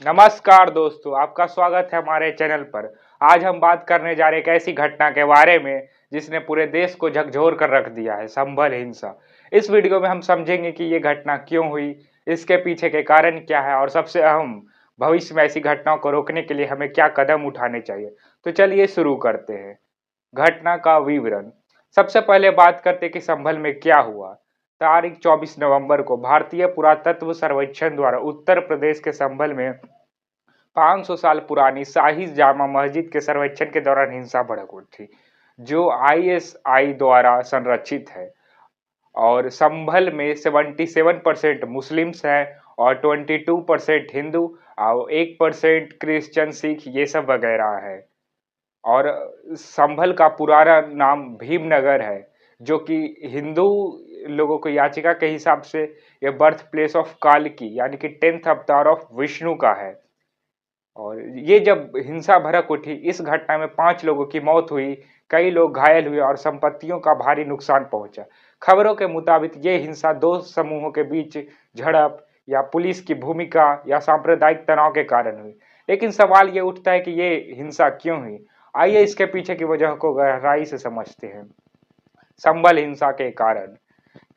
नमस्कार दोस्तों, आपका स्वागत है हमारे चैनल पर। आज हम बात करने जा रहे हैं एक ऐसी घटना के बारे में जिसने पूरे देश को झकझोर कर रख दिया है, संभल हिंसा। इस वीडियो में हम समझेंगे कि ये घटना क्यों हुई, इसके पीछे के कारण क्या है और सबसे अहम, भविष्य में ऐसी घटनाओं को रोकने के लिए हमें क्या कदम उठाने चाहिए। तो चलिए शुरू करते हैं। घटना का विवरण। सबसे पहले बात करते हैं कि संभल में क्या हुआ। तारीख 24 नवंबर को भारतीय पुरातत्व सर्वेक्षण द्वारा उत्तर प्रदेश के संभल में 500 साल पुरानी शाही जामा मस्जिद के सर्वेक्षण के दौरान हिंसा भड़क उठी, जो आईएसआई द्वारा संरक्षित है। और संभल में 77% मुस्लिम्स हैं और 22% हिंदू और 1% क्रिश्चियन, सिख, ये सब वगैरह है। और संभल का पुराना नाम भीमनगर है, जो कि हिंदू लोगों को याचिका के हिसाब से यह बर्थ प्लेस ऑफ कालकी यानी कि 10th अवतार ऑफ विष्णु का है। और ये जब हिंसा भड़क उठी, इस घटना में 5 लोगों की मौत हुई, कई लोग घायल हुए और संपत्तियों का भारी नुकसान पहुंचा। खबरों के मुताबिक ये हिंसा दो समूहों के बीच झड़प या पुलिस की भूमिका या सांप्रदायिक तनाव के कारण हुई। लेकिन सवाल ये उठता है कि ये हिंसा क्यों हुई। आइए इसके पीछे की वजह को गहराई से समझते हैं। संभल हिंसा के कारण।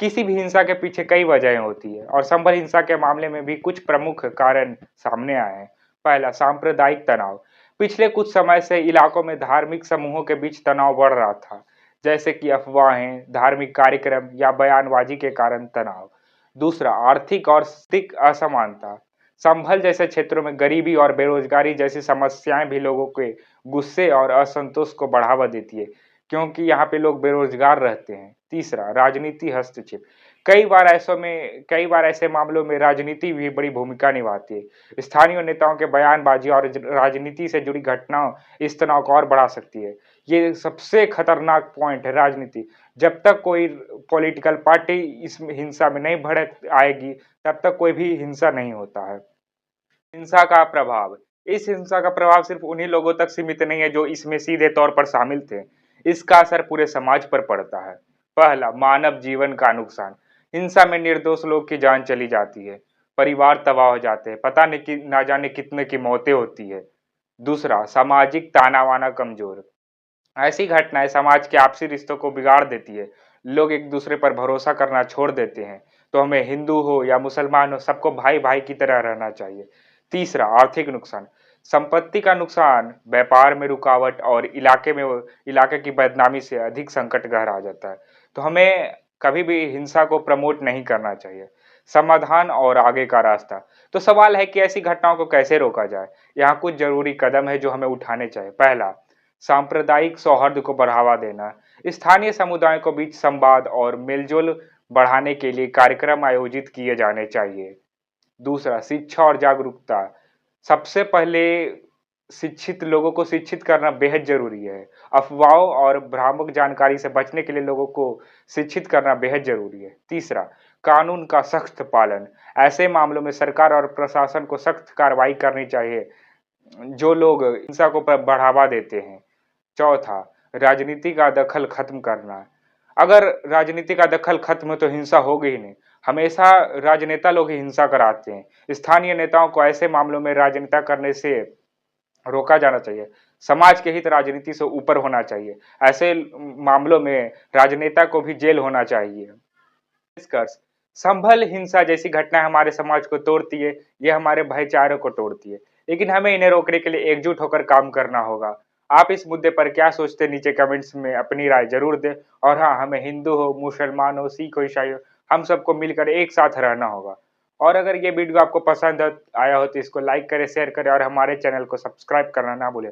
किसी भी हिंसा के पीछे कई वजहें होती है और संभल हिंसा के मामले में भी कुछ प्रमुख कारण सामने आए हैं। पहला, सांप्रदायिक तनाव। पिछले कुछ समय से इलाकों में धार्मिक समूहों के बीच तनाव बढ़ रहा था, जैसे कि अफवाहें, धार्मिक कार्यक्रम या बयानबाजी के कारण तनाव। दूसरा, आर्थिक और सामाजिक असमानता। संभल जैसे क्षेत्रों में गरीबी और बेरोजगारी जैसी समस्याएं भी लोगों के गुस्से और असंतोष को बढ़ावा देती है, क्योंकि यहाँ पे लोग बेरोजगार रहते हैं। तीसरा, राजनीति हस्तक्षेप। कई बार ऐसे मामलों में राजनीति भी बड़ी भूमिका निभाती है। स्थानीय नेताओं के बयानबाजी और राजनीति से जुड़ी घटनाओं इस तनाव को और बढ़ा सकती है। ये सबसे खतरनाक पॉइंट है, राजनीति। जब तक कोई पॉलिटिकल पार्टी इस हिंसा में नहीं भड़क आएगी, तब तक कोई भी हिंसा नहीं होता है। हिंसा का प्रभाव। इस हिंसा का प्रभाव सिर्फ उन्हीं लोगों तक सीमित नहीं है जो इसमें सीधे तौर पर शामिल थे। इसका असर पूरे समाज पर पड़ता है। पहला, मानव जीवन का नुकसान। हिंसा में निर्दोष लोग की जान चली जाती है, परिवार तबाह हो जाते हैं, पता नहीं कि ना जाने कितने की मौतें होती है। दूसरा, सामाजिक ताना वाना कमजोर। ऐसी घटनाएं समाज के आपसी रिश्तों को बिगाड़ देती है। लोग एक दूसरे पर भरोसा करना छोड़ देते हैं। तो हमें हिंदू हो या मुसलमान हो, सबको भाई भाई की तरह रहना चाहिए। तीसरा, आर्थिक नुकसान। संपत्ति का नुकसान, व्यापार में रुकावट और इलाके की बदनामी से अधिक संकट गहरा जाता है। तो हमें कभी भी हिंसा को प्रमोट नहीं करना चाहिए। समाधान और आगे का रास्ता। तो सवाल है कि ऐसी घटनाओं को कैसे रोका जाए। यहाँ कुछ जरूरी कदम है जो हमें उठाने चाहिए। पहला, सांप्रदायिक सौहार्द को बढ़ावा देना। स्थानीय समुदायों के बीच संवाद और मेलजोल बढ़ाने के लिए कार्यक्रम आयोजित किए जाने चाहिए। दूसरा, शिक्षा और जागरूकता। सबसे पहले शिक्षित लोगों को शिक्षित करना बेहद जरूरी है। अफवाहों और भ्रामक जानकारी से बचने के लिए लोगों को शिक्षित करना बेहद जरूरी है। तीसरा, कानून का सख्त पालन। ऐसे मामलों में सरकार और प्रशासन को सख्त कार्रवाई करनी चाहिए जो लोग हिंसा को बढ़ावा देते हैं। चौथा, राजनीति का दखल खत्म करना। अगर राजनीति का दखल खत्म हो तो हिंसा होगी ही नहीं। हमेशा राजनेता लोग ही हिंसा कराते हैं। स्थानीय नेताओं को ऐसे मामलों में राजनीति करने से रोका जाना चाहिए। समाज के हित राजनीति से ऊपर होना चाहिए। ऐसे मामलों में राजनेता को भी जेल होना चाहिए। निष्कर्ष, संभल हिंसा जैसी घटना हमारे समाज को तोड़ती है, ये हमारे भाईचारे को तोड़ती है, लेकिन हमें इन्हें रोकने के लिए एकजुट होकर काम करना होगा। आप इस मुद्दे पर क्या सोचते हैं, नीचे कमेंट्स में अपनी राय जरूर दें। और हाँ, हमें हिंदू हो, मुसलमान हो, सिख हो, ईसाई हो, हम सबको मिलकर एक साथ रहना होगा। और अगर ये वीडियो आपको पसंद आया हो तो इसको लाइक करें, शेयर करें और हमारे चैनल को सब्सक्राइब करना ना भूलें।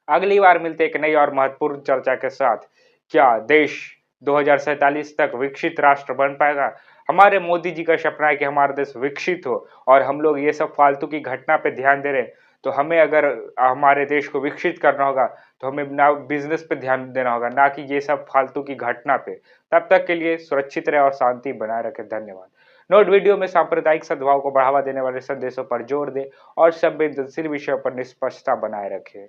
अगली बार मिलते एक नई और महत्वपूर्ण चर्चा के साथ। क्या देश 2047 तक विकसित राष्ट्र बन पाएगा? हमारे मोदी जी का सपना है कि हमारा देश विकसित हो और हम लोग ये सब फालतू की घटना पे ध्यान दे रहे हैं। तो हमें अगर हमारे देश को विकसित करना होगा तो हमें ना बिजनेस पे ध्यान देना होगा, ना कि ये सब फालतू की घटना पे। तब तक के लिए सुरक्षित रहे और शांति बनाए रखें। धन्यवाद। नोट वीडियो में सांप्रदायिक सद्भाव को बढ़ावा देने वाले संदेशों पर जोर दे और संवेदनशील विषयों पर निष्पक्षता बनाए रखें।